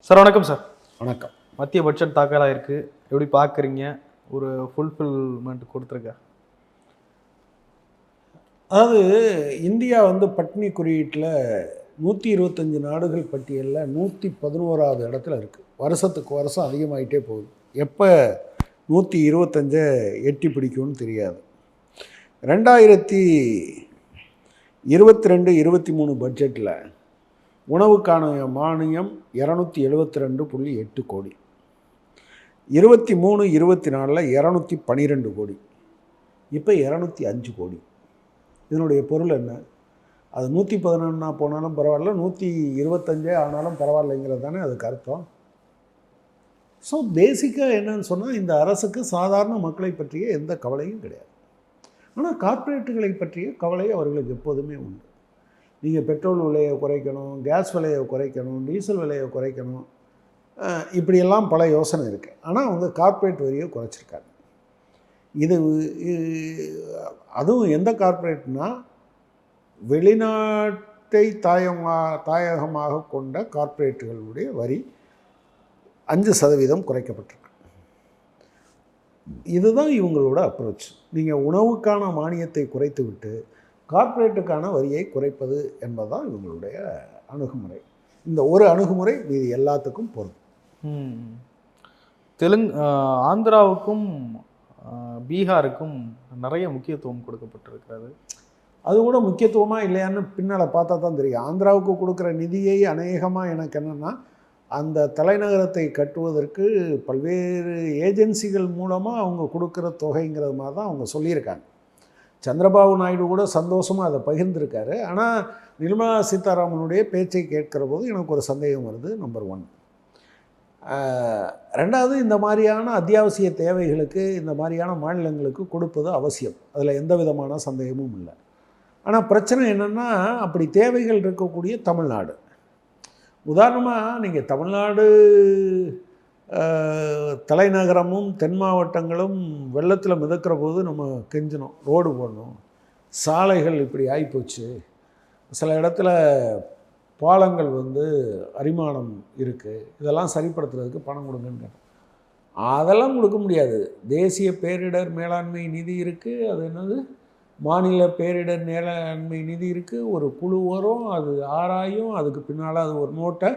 Sir வணக்கம் sir. வணக்கம். மத்திய பட்ஜெட் தாக்கலாக இருக்குது, எப்படி பார்க்குறீங்க? ஒரு ஃபுல்ஃபில்மெண்ட் கொடுத்துருக்கா? அதாவது இந்தியா பட்டினி குறியீட்டில் 125 நாடுகள் பட்டியலில் 111வது இடத்துல இருக்குது. வருஷத்துக்கு வருஷம் அதிகமாகிட்டே போகுது. எப்போ 125 எட்டி பிடிக்கும்னு தெரியாது. 2022-23 பட்ஜெட்டில் உணவுக்கான மானியம் 272.8 கோடி, 23-24 212 கோடி, இப்போ 205 கோடி. இதனுடைய பொருள் என்ன? அது 111 போனாலும் பரவாயில்ல, 125 ஆனாலும் பரவாயில்லைங்கிறது தானே அதுக்கு அர்த்தம். ஸோ பேசிக்காக என்னன்னு சொன்னால், இந்த அரசுக்கு சாதாரண மக்களை பற்றிய எந்த கவலையும் கிடையாது. ஆனால் கார்ப்பரேட்டுகளை பற்றிய கவலை அவர்களுக்கு எப்போதுமே உண்டு. நீங்கள் பெட்ரோல் விலையை குறைக்கணும், கேஸ் விலையை குறைக்கணும், டீசல் விலையை குறைக்கணும், இப்படியெல்லாம் பல யோசனை இருக்குது. ஆனால் அவங்க கார்ப்பரேட் வரியை குறைச்சிருக்காங்க. இது அதுவும் எந்த கார்ப்பரேட்னா, வெளிநாட்டை தாயகமாக கொண்ட கார்ப்பரேட்டுகளுடைய வரி 5% குறைக்கப்பட்டிருக்கு. இதுதான் இவங்களோட அப்ரோச். நீங்கள் உணவுக்கான மானியத்தை குறைத்து விட்டு கார்ப்பரேட்டுக்கான வரியை குறைப்பது என்பதுதான் இவங்களுடைய அணுகுமுறை. இந்த ஒரு அணுகுமுறை இது எல்லாத்துக்கும் பொருள். ஆந்திராவுக்கும் பீகாருக்கும் நிறைய முக்கியத்துவம் கொடுக்கப்பட்டிருக்கிறது. அது கூட முக்கியத்துவமாக இல்லையான்னு பின்னால் பார்த்தா தான் தெரியும். ஆந்திராவுக்கு கொடுக்குற நிதியை அநேகமாக எனக்கு என்னென்னா, அந்த தலைநகரத்தை கட்டுவதற்கு பல்வேறு ஏஜென்சிகள் மூலமாக அவங்க கொடுக்குற தொகைங்கிறது மாதிரி தான் அவங்க சொல்லியிருக்காங்க. சந்திரபாபு நாயுடு கூட சந்தோஷமாக அதை பகிர்ந்திருக்காரு. ஆனால் நிர்மலா சீதாராமனுடைய பேச்சை கேட்கிற போது எனக்கு ஒரு சந்தேகம் வருது. நம்பர் 1. 2வது, இந்த மாதிரியான அத்தியாவசிய தேவைகளுக்கு இந்த மாதிரியான மாநிலங்களுக்கு கொடுப்பது அவசியம். அதில் எந்த விதமான சந்தேகமும் இல்லை. ஆனால் பிரச்சனை என்னென்னா, அப்படி தேவைகள் இருக்கக்கூடிய தமிழ்நாடு, உதாரணமாக நீங்கள் தமிழ்நாடு தலைநகரமும் தென் மாவட்டங்களும் வெள்ளத்தில் மிதக்கிற போது நம்ம கெஞ்சணும், ரோடு போடணும், சாலைகள் இப்படி ஆகிப்போச்சு, சில இடத்துல பாலங்கள் அரிமானம் இருக்குது, இதெல்லாம் சரிப்படுத்துறதுக்கு பணம் கொடுங்கன்னு கேட்டோம். அதெல்லாம் கொடுக்க முடியாது. தேசிய பேரிடர் மேலாண்மை நிதி இருக்குது, அது என்னது மாநில பேரிடர் மேலாண்மை நிதி இருக்குது. ஒரு குழு வரும், அது ஆராயும், அதுக்கு பின்னால் அது ஒரு நோட்டை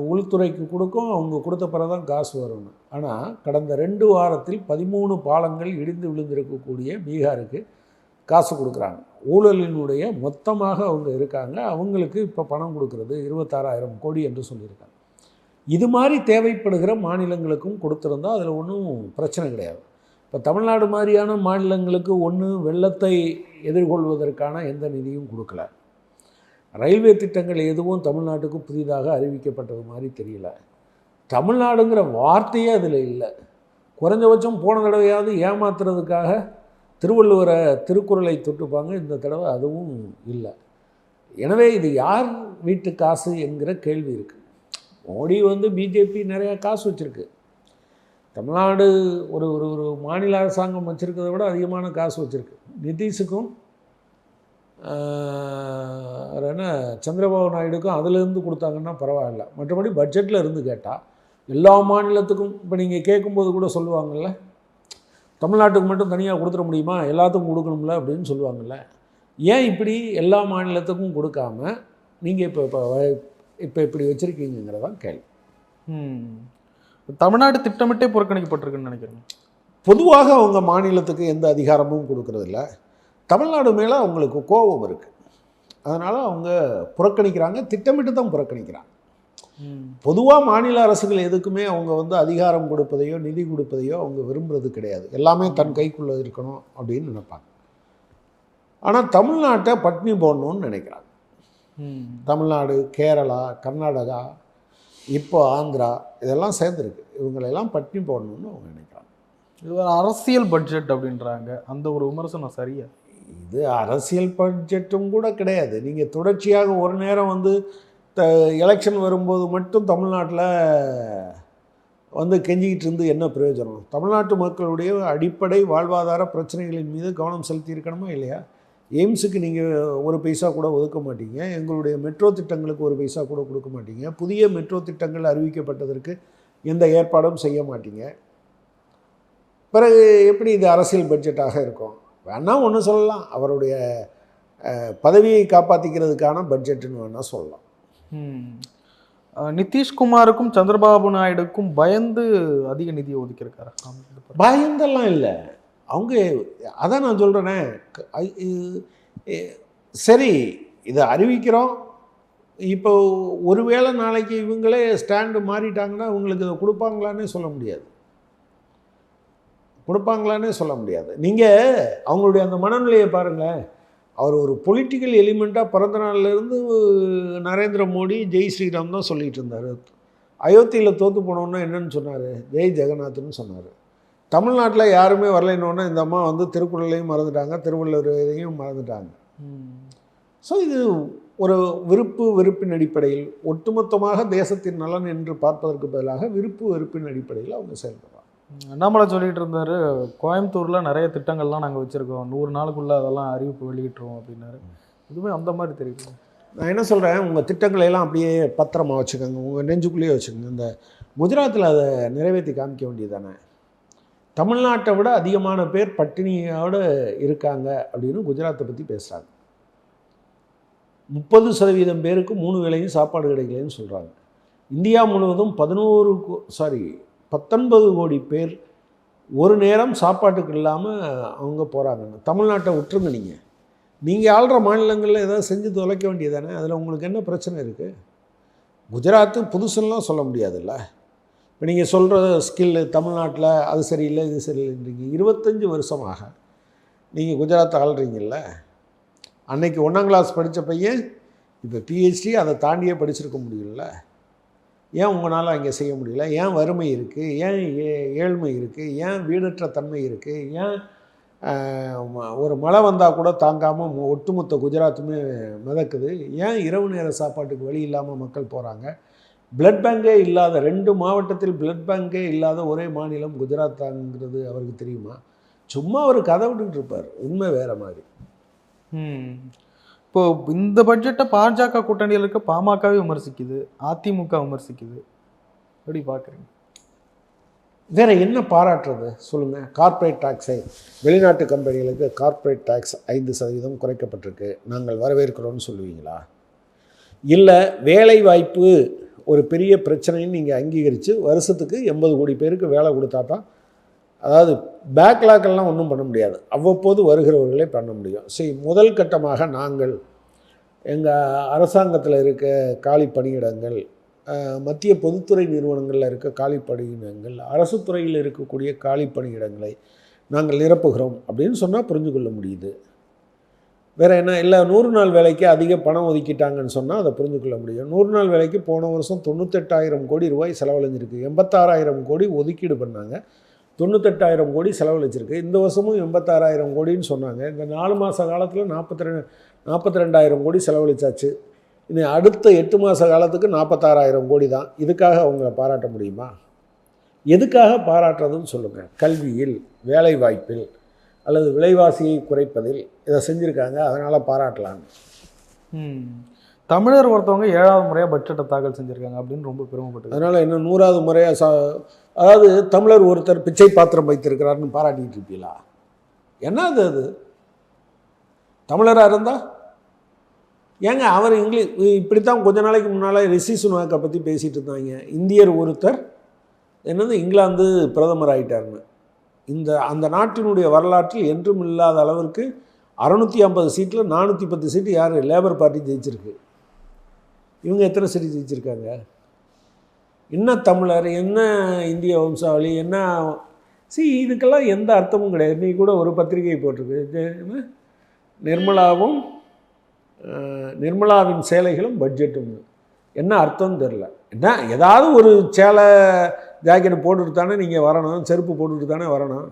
உள்துறைக்கு கொடுக்கும், அவங்க கொடுத்த பிறகு தான் காசு வரும்னு. ஆனால் கடந்த 2 வாரத்தில் 13 பாலங்கள் இடிந்து விழுந்திருக்கக்கூடிய பீகாருக்கு காசு கொடுக்குறாங்க. ஊழலினுடைய மொத்தமாக அவங்க இருக்காங்க. அவங்களுக்கு இப்போ பணம் கொடுக்கறது 26,000 கோடி என்று சொல்லியிருக்காங்க. இது மாதிரி தேவைப்படுகிற மாநிலங்களுக்கும் கொடுத்துருந்தா அதில் ஒன்றும் பிரச்சனை கிடையாது. இப்போ தமிழ்நாடு மாதிரியான மாநிலங்களுக்கு வெள்ளத்தை எதிர்கொள்வதற்கான எந்த நிதியும் கொடுக்கல. ரயில்வே திட்டங்கள் எதுவும் தமிழ்நாட்டுக்கு புதிதாக அறிவிக்கப்பட்டது மாதிரி தெரியல. தமிழ்நாடுங்கிற வார்த்தையே அதில் இல்லை. குறைஞ்சபட்சம் போன தடவையாவது ஏமாத்துறதுக்காக திருக்குறளை தொட்டுப்பாங்க. இந்த தடவை அதுவும் இல்லை. எனவே இது யார் வீட்டு காசு என்கிற கேள்வி இருக்குது. மோடி பிஜேபி நிறையா காசு வச்சுருக்கு. தமிழ்நாடு ஒரு ஒரு மாநில அரசாங்கம் வச்சுருக்கிறத விட அதிகமான காசு வச்சுருக்கு. நிதிஷுக்கும் என்ன சந்திரபாபு நாயுடுக்கும் அதிலேருந்து கொடுத்தாங்கன்னா பரவாயில்ல. மற்றபடி பட்ஜெட்டில் இருந்து கேட்டால் எல்லா மாநிலத்துக்கும், இப்போ நீங்கள் கேட்கும்போது கூட சொல்லுவாங்கள்ல, தமிழ்நாட்டுக்கு மட்டும் தனியாக கொடுத்துட முடியுமா, எல்லாத்துக்கும் கொடுக்கணும்ல அப்படின்னு சொல்லுவாங்கள்ல. ஏன் இப்படி எல்லா மாநிலத்துக்கும் கொடுக்காம நீங்கள் இப்போ இப்படி வச்சுருக்கீங்கிறதான் கேள்வி. தமிழ்நாடு திட்டமிட்டே புறக்கணிக்கப்பட்டிருக்குன்னு நினைக்கிறேன். பொதுவாக அவங்க மாநிலத்துக்கு எந்த அதிகாரமும் கொடுக்கறதில்ல. தமிழ்நாடு மேலே அவங்களுக்கு கோபம் இருக்குது. அதனால் அவங்க புறக்கணிக்கிறாங்க, திட்டமிட்டு தான் புறக்கணிக்கிறாங்க. பொதுவாக மாநில அரசுகள் எதுக்குமே அவங்க அதிகாரம் கொடுப்பதையோ நிதி கொடுப்பதையோ அவங்க விரும்புகிறது கிடையாது. எல்லாமே தன் கைக்குள்ளே இருக்கணும் அப்படின்னு நினைப்பாங்க. ஆனால் தமிழ்நாட்டை பட்டினி போடணும்னு நினைக்கிறாங்க. தமிழ்நாடு, கேரளா, கர்நாடகா, இப்போ ஆந்திரா, இதெல்லாம் சேர்ந்துருக்கு. இவங்களெல்லாம் பட்டினி போடணும்னு அவங்க நினைக்கிறாங்க. இது ஒரு அரசியல் பட்ஜெட் அப்படின்றாங்க. அந்த ஒரு விமர்சனம் சரியா? இது அரசியல் பட்ஜெட்டும் கூட கிடையாது. நீங்கள் தொடர்ச்சியாக ஒரு நேரம் எலெக்ஷன் வரும்போது மட்டும் தமிழ்நாட்டில் கெஞ்சிக்கிட்டு இருந்து என்ன பிரயோஜனம்? தமிழ்நாட்டு மக்களுடைய அடிப்படை வாழ்வாதார பிரச்சனைகளின் மீது கவனம் செலுத்தி இருக்கணுமா இல்லையா? எய்ம்ஸுக்கு நீங்கள் ஒரு பைசா கூட ஒதுக்க மாட்டீங்க, எங்களுடைய மெட்ரோ திட்டங்களுக்கு ஒரு பைசா கூட கொடுக்க மாட்டீங்க, புதிய மெட்ரோ திட்டங்கள் அறிவிக்கப்பட்டதற்கு எந்த ஏற்பாடும் செய்ய மாட்டீங்க. பிறகு எப்படி இது அரசியல் பட்ஜெட்டாக இருக்கும்? வேணால் ஒன்று சொல்லலாம், அவருடைய பதவியை காப்பாற்றிக்கிறதுக்கான பட்ஜெட்டுன்னு வேணால் சொல்லலாம். நிதிஷ்குமாருக்கும் சந்திரபாபு நாயுடுக்கும் பயந்து அதிக நிதியை ஒதுக்கியிருக்காரு. பயந்தெல்லாம் இல்லை, அவங்க அதான் நான் சொல்கிறேனே, சரி இதை அறிவிக்கிறோம், இப்போ ஒருவேளை நாளைக்கு இவங்களே ஸ்டாண்டு மாறிட்டாங்கன்னா இவங்களுக்கு இதை கொடுப்பாங்களான்னே சொல்ல முடியாது. நீங்கள் அவங்களுடைய அந்த மனநிலையை பாருங்களேன். அவர் ஒரு பொலிட்டிக்கல் எலிமெண்ட்டாக பிறந்த நாள்லேருந்து நரேந்திர மோடி ஜெய் ஸ்ரீராம் தான் சொல்லிகிட்டு இருந்தார். அயோத்தியில் தோற்று போனோன்னா என்னன்னு சொன்னார்? ஜெய் ஜெகநாத்னு சொன்னார். தமிழ்நாட்டில் யாருமே வரலைன்னொன்னே இந்த அம்மா வந்து திருக்குறளையும் மறந்துட்டாங்க, திருவள்ளுவரையும் மறந்துட்டாங்க. ஸோ இது ஒரு வெறுப்பின் அடிப்படையில், ஒட்டுமொத்தமாக தேசத்தின் நலன் என்று பார்ப்பதற்கு பதிலாக வெறுப்பின் அடிப்படையில் அவங்க செயல்படுறாங்க. அண்ணாமலை சொல்லிகிட்டு இருந்தார், கோயம்புத்தூரில் நிறைய திட்டங்கள்லாம் நாங்கள் வச்சுருக்கோம், 100 நாளுக்குள்ளே அதெல்லாம் அறிவிப்பு வெளியிட்டுருவோம் அப்படின்னாரு. இதுவுமே அந்த மாதிரி தெரியும். நான் என்ன சொல்கிறேன், உங்கள் திட்டங்களையெல்லாம் அப்படியே பத்திரமா வச்சுக்கோங்க, உங்கள் நெஞ்சுக்குள்ளேயே வச்சுக்கோங்க. இந்த குஜராத்தில் அதை நிறைவேற்றி காமிக்க வேண்டியது தானே. தமிழ்நாட்டை விட அதிகமான பேர் பட்டினியோடு இருக்காங்க அப்படின்னு குஜராத்தை பற்றி பேசுகிறாங்க. 30% பேருக்கு 3 வேளையும் சாப்பாடு கிடைக்கலன்னு சொல்கிறாங்க. இந்தியா முழுவதும் 19 கோடி பேர் ஒரு நேரம் சாப்பாட்டுக்கு இல்லாமல் அவங்க போகிறாங்க. தமிழ்நாட்டை விட்டுருங்க, நீங்கள் ஆள்ற மாநிலங்களில் ஏதாவது செஞ்சு தொலைக்க வேண்டியதானே. அதில் உங்களுக்கு என்ன பிரச்சனை இருக்குது? குஜராத்து புதுசுலாம் சொல்ல முடியாதுல்ல. இப்போ நீங்கள் சொல்கிற ஸ்கில்லு தமிழ்நாட்டில் அது சரியில்லை இது சரியில்லைன்றீங்க. 25 வருஷமாக நீங்கள் குஜராத்தை ஆள்றீங்கல்ல. அன்னைக்கு 1ஆம் கிளாஸ் படித்த பையன் இப்போ பிஹெச்டி அதை தாண்டியே படிச்சிருக்க முடியல. ஏன் உங்களால் அங்கே செய்ய முடியல? ஏன் வறுமை இருக்குது? ஏன் ஏழ்மை இருக்குது? ஏன் வீடற்ற தன்மை இருக்குது? ஏன் ஒரு மழை வந்தால் கூட தாங்காமல் ஒட்டுமொத்த குஜராத்துமே மிதக்குது? ஏன் இரவு நேர சாப்பாட்டுக்கு வழி இல்லாமல் மக்கள் போகிறாங்க? பிளட் பேங்கே இல்லாத 2 மாவட்டத்தில் பிளட் பேங்கே இல்லாத ஒரே மாநிலம் குஜராத் தாங்கிறது அவருக்கு தெரியுமா? சும்மா அவர் கதை விட்டுட்டு இருப்பார், உண்மை வேறு மாதிரி. இப்போது இந்த பட்ஜெட்டை பாஜக கூட்டணியில் இருக்க பாமகவே விமர்சிக்குது, அதிமுக விமர்சிக்குது. எப்படி பார்க்குறீங்க? வேறு என்ன பாராட்டுறது சொல்லுங்கள்? கார்ப்பரேட் டாக்ஸை, வெளிநாட்டு கம்பெனிகளுக்கு கார்ப்பரேட் டாக்ஸ் 5% குறைக்கப்பட்டிருக்கு, நாங்கள் வரவேற்கிறோன்னு சொல்லுவீங்களா? இல்லை வேலை வாய்ப்பு ஒரு பெரிய பிரச்சனைன்னு நீங்கள் அங்கீகரித்து வருஷத்துக்கு 80 கோடி பேருக்கு வேலை கொடுத்தா தான், அதாவது பேக்லாக்கெல்லாம் ஒன்றும் பண்ண முடியாது, அவ்வப்போது வருகிறவர்களே பண்ண முடியும். சரி, முதல் கட்டமாக நாங்கள் எங்கள் அரசாங்கத்தில் இருக்க காலி பணியிடங்கள், மத்திய பொதுத்துறை நிறுவனங்களில் இருக்க காலி பணியிடங்கள், அரசு துறையில் இருக்கக்கூடிய காலி பணியிடங்களை நாங்கள் நிரப்புகிறோம் அப்படின்னு சொன்னால் புரிஞ்சு கொள்ள முடியுது. வேறு என்ன? இல்லை 100 நாள் வேலைக்கு அதிக பணம் ஒதுக்கிட்டாங்கன்னு சொன்னால் அதை புரிஞ்சு கொள்ள முடியும். 100 நாள் வேலைக்கு போன வருஷம் 98,000 கோடி ரூபாய் செலவழிஞ்சிருக்கு. 86,000 கோடி ஒதுக்கீடு பண்ணாங்க, 98,000 கோடி செலவழிச்சிருக்கு. இந்த வருஷமும் 86,000 கோடின்னு சொன்னாங்க. இந்த 4 மாத காலத்தில் 42,000 கோடி செலவழிச்சாச்சு. இன்னும் அடுத்த 8 மாத காலத்துக்கு 46,000 கோடி தான். இதுக்காக அவங்கள பாராட்ட முடியுமா? எதுக்காக பாராட்டுறதுன்னு சொல்லுங்கள். கல்வியில், வேலை வாய்ப்பில், அல்லது விலைவாசியை குறைப்பதில் இதை செஞ்சுருக்காங்க, அதனால் பாராட்டலான்னு. தமிழர் ஒருத்தவங்க 7வது முறையாக பட்ஜெட்டை தாக்கல் செஞ்சுருக்காங்க அப்படின்னு ரொம்ப பெருமைப்பட்டது. அதனால் இன்னும் 100வது முறையாக அதாவது தமிழர் ஒருத்தர் பிச்சை பாத்திரம் வைத்திருக்கிறாருன்னு பாராட்டிகிட்டு இருப்பீங்களா? என்னது அது? தமிழராக இருந்தால் ஏங்க அவர் இங்கிலீஷ் இப்படித்தான் கொஞ்ச நாளைக்கு முன்னால் ரிஷி சுனாக்கை பற்றி பேசிகிட்டு இருந்தாங்க. இந்தியர் ஒருத்தர் என்னது இங்கிலாந்து பிரதமர் ஆகிட்டாருன்னு. அந்த நாட்டினுடைய வரலாற்றில் என்றும் இல்லாத அளவிற்கு 650 சீட்டில் 410 சீட்டு யார்? லேபர் பார்ட்டி ஜெயிச்சிருக்கு. இவங்க எத்தனை சீட்டு ஜெயிச்சிருக்காங்க? என்ன தமிழர், என்ன இந்திய வம்சாவளி, என்ன இதுக்கெல்லாம் எந்த அர்த்தமும் கிடையாது. நீ கூட ஒரு பத்திரிகை போட்டிருக்கு, நிர்மலாவின் சேலைகளும் பட்ஜெட்டும். என்ன அர்த்தம்னு தெரில. என்ன ஏதாவது ஒரு சேலை ஜாக்கெட்டு போட்டுட்டு தானே நீங்கள் வரணும், செருப்பு போட்டுட்டு தானே வரணும்.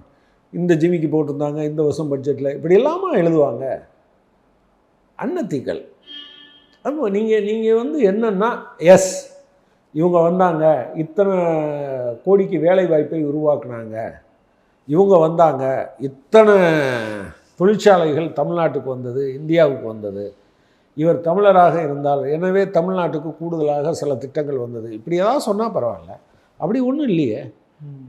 இந்த ஜிமிக்கு போட்டிருந்தாங்க இந்த வருஷம் பட்ஜெட்டில், இப்படி இல்லாமல் எழுதுவாங்க. அன்னத்திகள். அப்போ நீங்கள் வந்து என்னென்னா, எஸ் இவங்க வந்தாங்க, இத்தனை கோடிக்கு வேலை வாய்ப்பை உருவாக்குனாங்க, இவங்க வந்தாங்க, இத்தனை தொழிற்சாலைகள் தமிழ்நாட்டுக்கு வந்தது, இந்தியாவுக்கு வந்தது. இவர் தமிழராக இருந்தால் எனவே தமிழ்நாட்டுக்கு கூடுதலாக சில திட்டங்கள் வந்தது. இப்படி ஏதாவது சொன்னால் பரவாயில்ல. அப்படி ஒன்றும் இல்லையே.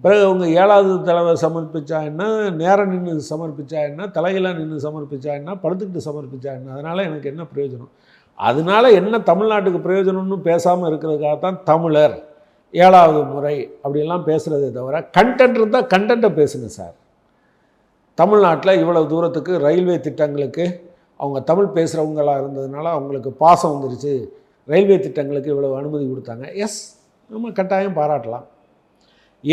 பிறகு அவங்க 7வது தடவை சமர்ப்பிச்சா என்ன, நேரம் நின்று சமர்ப்பிச்சா என்ன, தலையெல்லாம் நின்று சமர்ப்பிச்சா என்ன, படுத்துக்கிட்டு சமர்ப்பிச்சா என்ன, அதனால் எனக்கு என்ன பிரயோஜனம்? அதனால் என்ன தமிழ்நாட்டுக்கு பிரயோஜனம்னு பேசாமல் இருக்கிறதுக்காக தான் தமிழர் 7வது முறை அப்படிலாம் பேசுகிறதே தவிர, கண்டென்ட் இருந்தால் கண்டென்ட்டை பேசுங்க சார். தமிழ்நாட்டில் இவ்வளவு தூரத்துக்கு ரயில்வே திட்டங்களுக்கு அவங்க தமிழ் பேசுகிறவங்களாக இருந்ததுனால அவங்களுக்கு பாசம் வந்துருச்சு, ரயில்வே திட்டங்களுக்கு இவ்வளவு அனுமதி கொடுத்தாங்க. எஸ், நம்ம கட்டாயம் பாராட்டலாம்.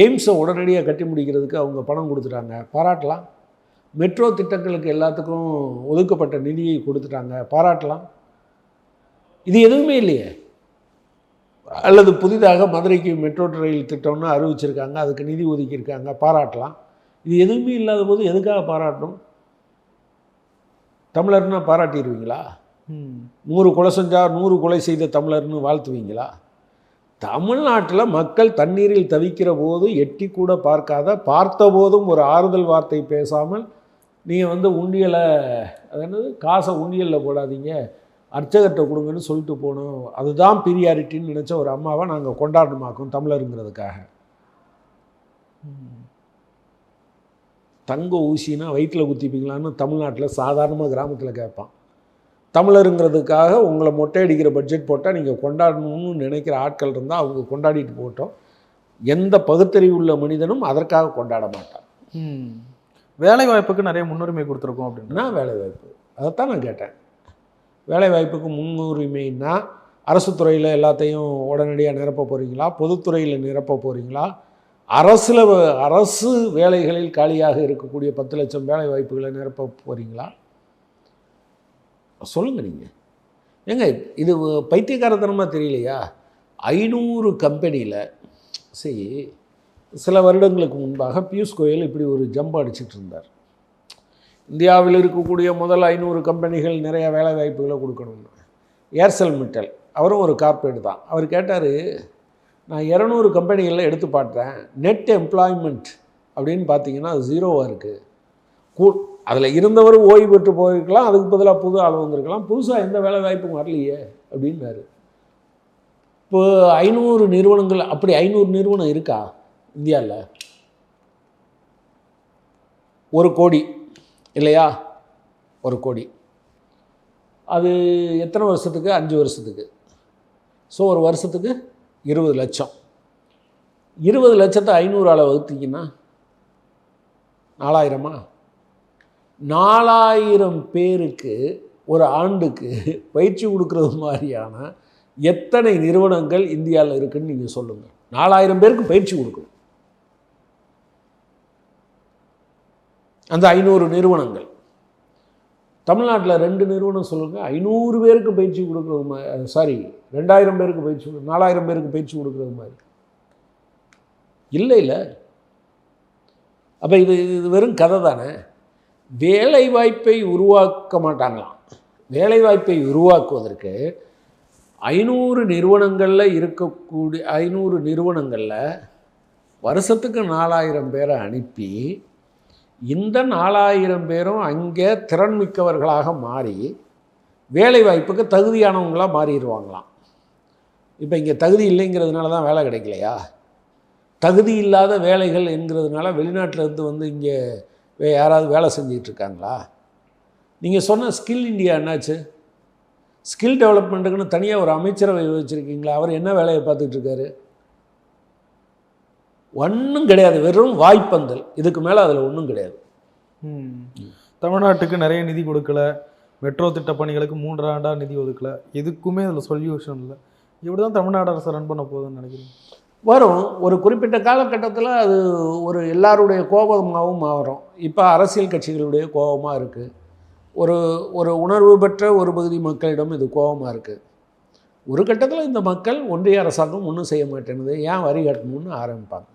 எய்ம்ஸை உடனடியாக கட்டி முடிக்கிறதுக்கு அவங்க பணம் கொடுத்துட்டாங்க, பாராட்டலாம். மெட்ரோ திட்டங்களுக்கு எல்லாத்துக்கும் ஒதுக்கப்பட்ட நிதியை கொடுத்துட்டாங்க, பாராட்டலாம். இது எதுவுமே இல்லையே. அல்லது புதிதாக மதுரைக்கு மெட்ரோ ரயில் திட்டம்னு அறிவிச்சிருக்காங்க, அதுக்கு நிதி ஒதுக்கியிருக்காங்க, பாராட்டலாம். இது எதுவுமே இல்லாத போது எதுக்காக பாராட்டணும்? தமிழர்னா பாராட்டிடுவீங்களா? 100 கொலை செஞ்சால் 100 கொலை செய்த தமிழர்னு வாழ்த்துவீங்களா? தமிழ்நாட்டில் மக்கள் தண்ணீரில் தவிக்கிற போது எட்டி கூட பார்க்காத, பார்த்த போதும் ஒரு ஆறுதல் வார்த்தை பேசாமல் நீங்கள் உண்டியலை, அது என்னது, காசை உண்டியலில் போடாதீங்க, அர்ச்சகர்கிட்ட கொடுங்கன்னு சொல்லிட்டு போகணும், அதுதான் பீரியாரிட்டின்னு நினச்ச ஒரு அம்மாவை நாங்கள் கொண்டாடணுமாக்கும் தமிழருங்கிறதுக்காக. தங்க ஊசினா வயிற்றில் குத்திப்பீங்களான்னு தமிழ்நாட்டில் சாதாரணமாக கிராமத்தில் கேட்பான். தமிழருங்கிறதுக்காக உங்களை மொட்டை அடிக்கிற பட்ஜெட் போட்டால் நீங்கள் கொண்டாடணும்னு நினைக்கிற ஆட்கள் இருந்தால் அவங்க கொண்டாடிட்டு போட்டோம். எந்த பகுத்தறிவு உள்ள மனிதனும் அதற்காக கொண்டாட மாட்டான். வேலை வாய்ப்புக்கு நிறைய முன்னுரிமை கொடுத்துருக்கோம் அப்படின்னா வேலை வாய்ப்பு, அதைத்தான் நான் கேட்டேன். வேலை வாய்ப்புக்கு முன்னுரிமைன்னா அரசு துறையில் எல்லாத்தையும் உடனடியாக நிரப்ப போகிறீங்களா, பொதுத்துறையில் நிரப்ப போகிறீங்களா, அரசு வேலைகளில் காலியாக இருக்கக்கூடிய 10 லட்சம் வேலை வாய்ப்புகளை நிரப்ப போகிறீங்களா? சொல்லுங்கள் நீங்கள். ஏங்க இது பைத்தியக்காரத்தனமாக தெரியலையா? 500 கம்பெனியில் சரி, சில வருடங்களுக்கு முன்பாக பியூஷ் கோயல் இப்படி ஒரு ஜம்ப் அடிச்சிட்டு இருந்தார். இந்தியாவில் இருக்கக்கூடிய முதல் 500 கம்பெனிகள் நிறைய வேலை வாய்ப்புகளை கொடுக்கணும்னு. ஏர்செல் மிட்டல் அவரும் ஒரு கார்ப்பரேட் தான். அவர் கேட்டார், நான் 200 கம்பெனிகளில் எடுத்து பார்த்தேன், நெட் எம்ப்ளாய்மெண்ட் அப்படின்னு பார்த்தீங்கன்னா அது 0வாக இருக்குது. அதில் இருந்தவர் ஓய்வு பெற்று போயிருக்கலாம், அதுக்கு பதிலாக புது ஆள் வந்திருக்கலாம், புதுசாக எந்த வேலை வாய்ப்பும் வரலையே அப்படின்னாரு. இப்போ 500 நிறுவனங்கள், அப்படி 500 நிறுவனம் இருக்கா இந்தியாவில்? 1 கோடி இல்லையா? 1 கோடி. அது எத்தனை வருஷத்துக்கு? 5 வருஷத்துக்கு. ஸோ ஒரு வருஷத்துக்கு 20 லட்சம். 20 லட்சத்தை 500ஆல் வகுத்தீங்கன்னா 4000மா? 4000 பேருக்கு ஒரு ஆண்டுக்கு பயிற்சி கொடுக்குறது மாதிரியான எத்தனை நிறுவனங்கள் இந்தியாவில் இருக்குன்னு நீங்கள் சொல்லுங்கள். 4000 பேருக்கு பயிற்சி கொடுக்கணும் அந்த 500 நிறுவனங்கள். தமிழ்நாட்டில் 2 நிறுவனம் சொல்லுங்கள், 500 பேருக்கு பயிற்சி கொடுக்குறது மாதிரி, சாரி 2000 பேருக்கு பயிற்சி, 4000 பேருக்கு பயிற்சி கொடுக்குறது மாதிரி இல்லை. அப்போ இது வெறும் கதை தானே. வேலை வாய்ப்பை உருவாக்க மாட்டாங்களாம். வேலை வாய்ப்பை உருவாக்குவதற்கு 500 நிறுவனங்களில் இருக்கக்கூடிய 500 நிறுவனங்களில் வருஷத்துக்கு 4000 பேரை அனுப்பி இந்த 4000 பேரும் அங்கே திறன்மிக்கவர்களாக மாறி வேலை வாய்ப்புக்கு தகுதியானவங்களாக மாறிடுவாங்களாம். இப்போ இங்கே தகுதி இல்லைங்கிறதுனால தான் வேலை கிடைக்கலையா? தகுதி இல்லாத வேலைகள் என்கிறதுனால வெளிநாட்டிலேருந்து இங்கே யாராவது வேலை செஞ்சிகிட்ருக்காங்களா? நீங்கள் சொன்ன ஸ்கில் இந்தியா என்னாச்சு? ஸ்கில் டெவலப்மெண்ட்டுக்குன்னு தனியாக ஒரு அமைச்சரவை வச்சுருக்கீங்களா? அவர் என்ன வேலையை பார்த்துட்ருக்காரு? ஒன்றும் கிடையாது, வெறும் வாய்ப்பந்தல். இதுக்கு மேலே அதில் ஒன்றும் கிடையாது. தமிழ்நாட்டுக்கு நிறைய நிதி கொடுக்கல, மெட்ரோ திட்ட பணிகளுக்கு 3 ஆண்டாக நிதி ஒதுக்கல, எதுக்குமே அதில் சொல்யூஷன் இல்லை. இப்படி தான் தமிழ்நாடு அரசு ரன் பண்ண போகுதுன்னு நினைக்கிறேன். வரும் ஒரு குறிப்பிட்ட காலகட்டத்தில் அது ஒரு எல்லாருடைய கோபமாகவும் மாறும். இப்போ அரசியல் கட்சிகளுடைய கோபமாக இருக்குது. ஒரு உணர்வு பெற்ற ஒரு பகுதி மக்களிடம் இது கோபமாக இருக்குது. ஒரு கட்டத்தில் இந்த மக்கள் ஒன்றிய அரசாங்கம் ஒன்றும் செய்ய மாட்டேங்குது, ஏன் வரி கட்டணும்னு ஆரம்பிப்பாங்க.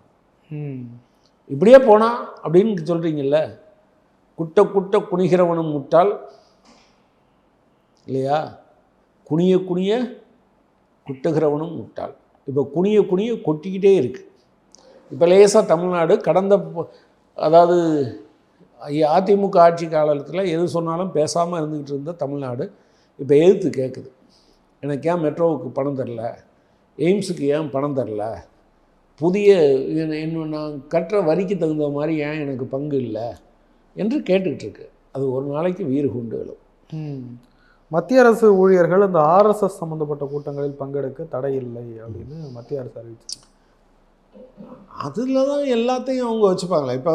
இப்படியே போனால் அப்படின்னு சொல்கிறீங்கல்ல, குட்ட குட்ட குனிகிறவனும் முட்டாள் இல்லையா? குனிய குனிய குட்டுகிறவனும் முட்டாள். இப்போ குனிய குனிய கொட்டிக்கிட்டே இருக்குது. இப்போ லேசாக தமிழ்நாடு கடந்த, அதாவது அதிமுக ஆட்சி காலத்தில் எது சொன்னாலும் பேசாமல் இருந்துக்கிட்டு இருந்த தமிழ்நாடு இப்போ எதிர்த்து கேட்குது. எனக்கு ஏன் மெட்ரோவுக்கு பணம் தரல, எய்ம்ஸுக்கு ஏன் பணம் தரல, புதிய இன்னும் நான் கட்டுற வரிக்கு தகுந்த மாதிரி ஏன் எனக்கு பங்கு இல்லை என்று கேட்டுக்கிட்டு இருக்கு. அது ஒரு நாளைக்கு வீறு கொண்டு எழும். மத்திய அரசு ஊழியர்கள் இந்த RSS சம்மந்தப்பட்ட கூட்டங்களில் பங்கெடுக்க தடை இல்லை அப்படின்னு மத்திய அரசு அறிவிச்சு. அதில் தான் எல்லாத்தையும் அவங்க வச்சுப்பாங்களே. இப்போ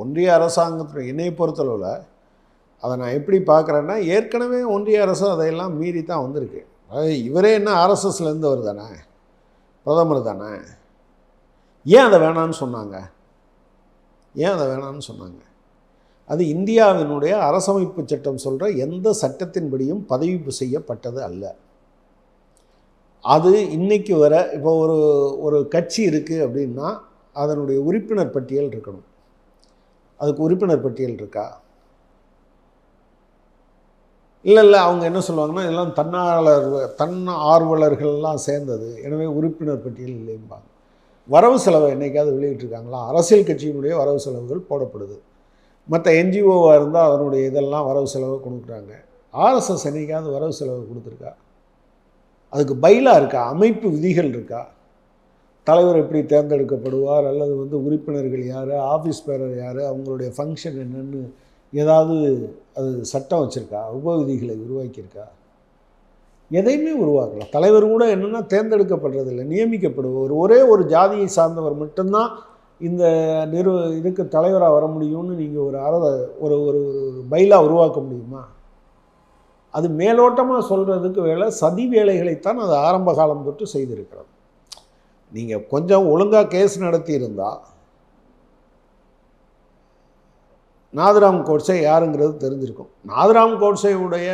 ஒன்றிய அரசாங்கத்தில் என்னை பொறுத்தளவில் அதை நான் எப்படி பார்க்குறேன்னா, ஏற்கனவே ஒன்றிய அரசு அதையெல்லாம் மீறி தான் வந்திருக்கு. அது இவரே என்ன RSSலேருந்து தானே, பிரதமர் தானே. ஏன் அதை வேணான்னு சொன்னாங்க? அது இந்தியாவினுடைய அரசமைப்பு சட்டம் சொல்கிற எந்த சட்டத்தின்படியும் பதிவு செய்யப்பட்டது அல்ல. அது இன்றைக்கி வர இப்போ ஒரு கட்சி இருக்குது அப்படின்னா அதனுடைய உறுப்பினர் பட்டியல் இருக்கணும். அதுக்கு உறுப்பினர் பட்டியல் இருக்கா? இல்லை அவங்க என்ன சொல்லுவாங்கன்னா, இதெல்லாம் தன்னார்வலர்கள்லாம் சேர்ந்தது, எனவே உறுப்பினர் பட்டியல் இல்லைம்பாங்க. வரவு செலவை என்றைக்காவது வெளியிட்டிருக்காங்களா? அரசியல் கட்சியினுடைய வரவு செலவுகள் போடப்படுது. மற்ற NGOவாக இருந்தால் அதனுடைய இதெல்லாம் வரவு செலவை கொடுக்குறாங்க. RSS என்றைக்காவது வரவு செலவு கொடுத்துருக்கா? அதுக்கு பைலா இருக்கா? அமைப்பு விதிகள் இருக்கா? தலைவர் எப்படி தேர்ந்தெடுக்கப்படுவார், அல்லது உறுப்பினர்கள் யார், ஆஃபீஸ் பேரர் யார், அவங்களுடைய ஃபங்க்ஷன் என்னென்னு ஏதாவது அது சட்டம் வச்சுருக்கா? உபவிதிகளை உருவாக்கியிருக்கா? எதையுமே உருவாக்கலாம். தலைவர் கூட என்னென்னா தேர்ந்தெடுக்கப்படுறதில்லை, நியமிக்கப்படுவார். ஒரே ஒரு ஜாதியை சார்ந்தவர் மட்டும்தான் இந்த இதுக்கு தலைவராக வர முடியும்னு நீங்கள் ஒரு ஒரு பைலா உருவாக்க முடியுமா? அது மேலோட்டமாக சொல்கிறதுக்கு சதி வேலைகளைத்தான் அது ஆரம்ப காலம் தொட்டு செய்திருக்கிறது. நீங்கள் கொஞ்சம் ஒழுங்காக கேஸ் நடத்தியிருந்தால் நாதராம் கோட்சே யாருங்கிறது தெரிஞ்சிருக்கும். நாதராம் கோட்சேவுடைய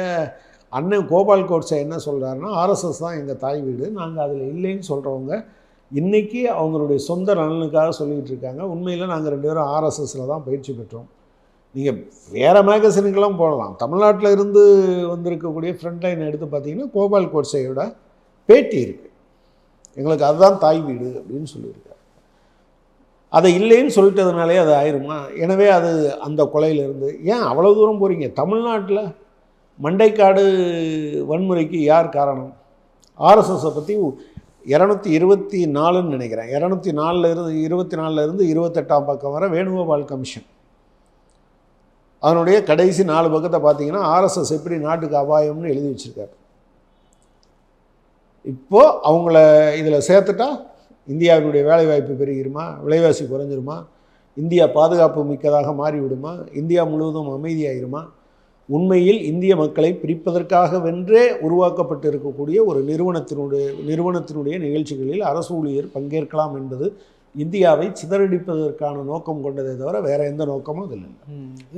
அண்ணன் கோபால் கோட்சே என்ன சொல்கிறாருன்னா, RSS தான் எங்கள் தாய் வீடு, நாங்கள் அதில் இல்லைன்னு சொல்கிறவங்க இன்றைக்கி அவங்களுடைய சொந்த நலனுக்காக சொல்லிகிட்டு இருக்காங்க. உண்மையில் நாங்கள் 2 பேரும் RSSயில் தான் பயிற்சி பெற்றோம். நீங்கள் வேறு மேகசினுக்கெல்லாம் போடலாம். தமிழ்நாட்டில் இருந்து வந்திருக்கக்கூடிய ஃப்ரண்ட்லைன் எடுத்து பார்த்தீங்கன்னா கோபால் கோட்சேயோட பேட்டி இருக்குது. எங்களுக்கு அதுதான் தாய் வீடு அப்படின்னு சொல்லியிருக்காரு. அதை இல்லைன்னு சொல்லிட்டதுனாலே அது ஆயிருமா? எனவே அது அந்த கொலையிலேருந்து ஏன் அவ்வளோ தூரம் போகிறீங்க? தமிழ்நாட்டில் மண்டைக்காடு வன்முறைக்கு யார் காரணம்? RSSஸை பற்றி 224ன்னு நினைக்கிறேன், 224 28ஆம் பக்கம் வர வேணுகோபால் கமிஷன், அதனுடைய கடைசி 4 பக்கத்தை பார்த்தீங்கன்னா RSS எப்படி நாட்டுக்கு அபாயம்னு எழுதி வச்சுருக்காரு. இப்போது அவங்கள இதில் சேர்த்துட்டா இந்தியாவினுடைய வேலைவாய்ப்பு பெருகிருமா, விலைவாசி குறைஞ்சிருமா, இந்தியா பாதுகாப்பு மிக்கதாக மாறிவிடுமா, இந்தியா முழுவதும் அமைதியாயிருமா? உண்மையில் இந்திய மக்களை பிரிப்பதற்காக வென்றே உருவாக்கப்பட்டு இருக்கக்கூடிய ஒரு நிறுவனத்தினுடைய நிகழ்ச்சிகளில் அரசு ஊழியர் பங்கேற்கலாம் என்பது இந்தியாவை சிதறடிப்பதற்கான நோக்கம் கொண்டதே தவிர வேறு எந்த நோக்கமும் அதில் இல்லை.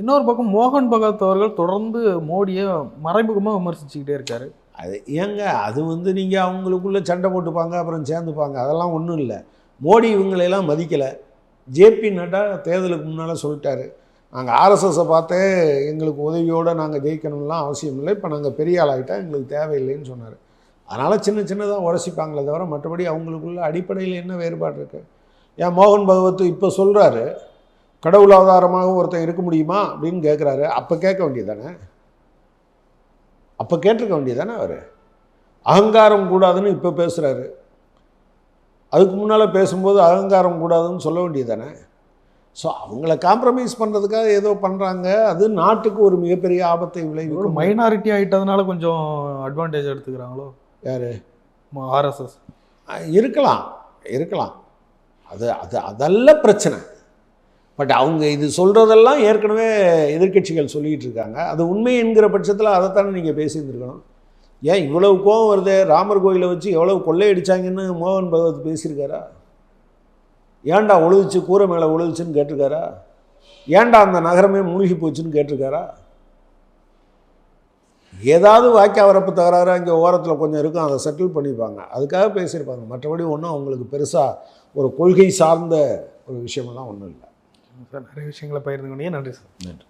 இன்னொரு பக்கம் மோகன் பகவத் அவர்கள் தொடர்ந்து மோடியை மறைமுகமாக விமர்சிச்சுக்கிட்டே இருக்காரு. அது ஏங்க, அது நீங்கள் அவங்களுக்குள்ளே சண்டை போட்டுப்பாங்க, அப்புறம் சேர்ந்துப்பாங்க, அதெல்லாம் ஒன்றும் இல்லை. மோடி இவங்களையெல்லாம் மதிக்கலை. JP நட்டா தேர்தலுக்கு முன்னால் சொல்லிட்டாரு, நாங்கள் RSSஸை பார்த்தே எங்களுக்கு உதவியோடு நாங்கள் ஜெயிக்கணும்லாம் அவசியம் இல்லை, இப்போ நாங்கள் பெரிய ஆளாகிட்டா எங்களுக்கு தேவையில்லைன்னு சொன்னார். அதனால் சின்னதாக உரசிப்பாங்களே தவிர மற்றபடி அவங்களுக்குள்ள அடிப்படையில் என்ன வேறுபாடு இருக்குது? ஏன் மோகன் பகவத் இப்போ சொல்கிறாரு, கடவுள் அவதாரமாக ஒருத்தன் இருக்க முடியுமா அப்படின்னு கேட்குறாரு. அப்போ கேட்க வேண்டியதானே, அப்போ கேட்டிருக்க வேண்டியதானே. அவர் அகங்காரம் கூடாதுன்னு இப்போ பேசுகிறாரு, அதுக்கு முன்னால் பேசும்போது அகங்காரம் கூடாதுன்னு சொல்ல வேண்டியதானே. ஸோ அவங்கள காம்ப்ரமைஸ் பண்ணுறதுக்காக ஏதோ பண்ணுறாங்க. அது நாட்டுக்கு ஒரு மிகப்பெரிய ஆபத்தை விளைவிக்கும். மைனாரிட்டி ஆகிட்டதுனால கொஞ்சம் அட்வான்டேஜ் எடுத்துக்கிறாங்களோ யார்? RSS இருக்கலாம். அதல்ல பிரச்சனை. பட் அவங்க இது சொல்கிறதெல்லாம் ஏற்கனவே எதிர்க்கட்சிகள் சொல்லிகிட்டு இருக்காங்க. அது உண்மை என்கிற பட்சத்தில் அதைத்தானே நீங்கள் பேசியிருந்துருக்கணும். ஏன் இவ்வளவு கோபம் வருது? ராமர் கோயிலை வச்சு எவ்வளவு கொள்ளையடிச்சாங்கன்னு மோகன் பகவத் பேசியிருக்காரா? ஏன்டா ஒழுகுச்சு, கூரை மேலே ஒழுகுச்சுன்னு கேட்டிருக்காரா? ஏன்டா அந்த நகரமே மூழ்கி போச்சுன்னு கேட்டிருக்காரா? ஏதாவது வாக்கிய வரப்பு தகராறு அங்கே ஓரத்தில் கொஞ்சம் இருக்கும், அதை செட்டில் பண்ணிப்பாங்க, அதுக்காக பேசியிருப்பாங்க. மற்றபடி ஒன்றும் அவங்களுக்கு பெருசாக ஒரு கொள்கை சார்ந்த ஒரு விஷயமெல்லாம் ஒன்றும் இல்லை. நிறைய விஷயங்களை பகிர்ந்து கொண்டீங்க. நன்றி சார். நன்றி.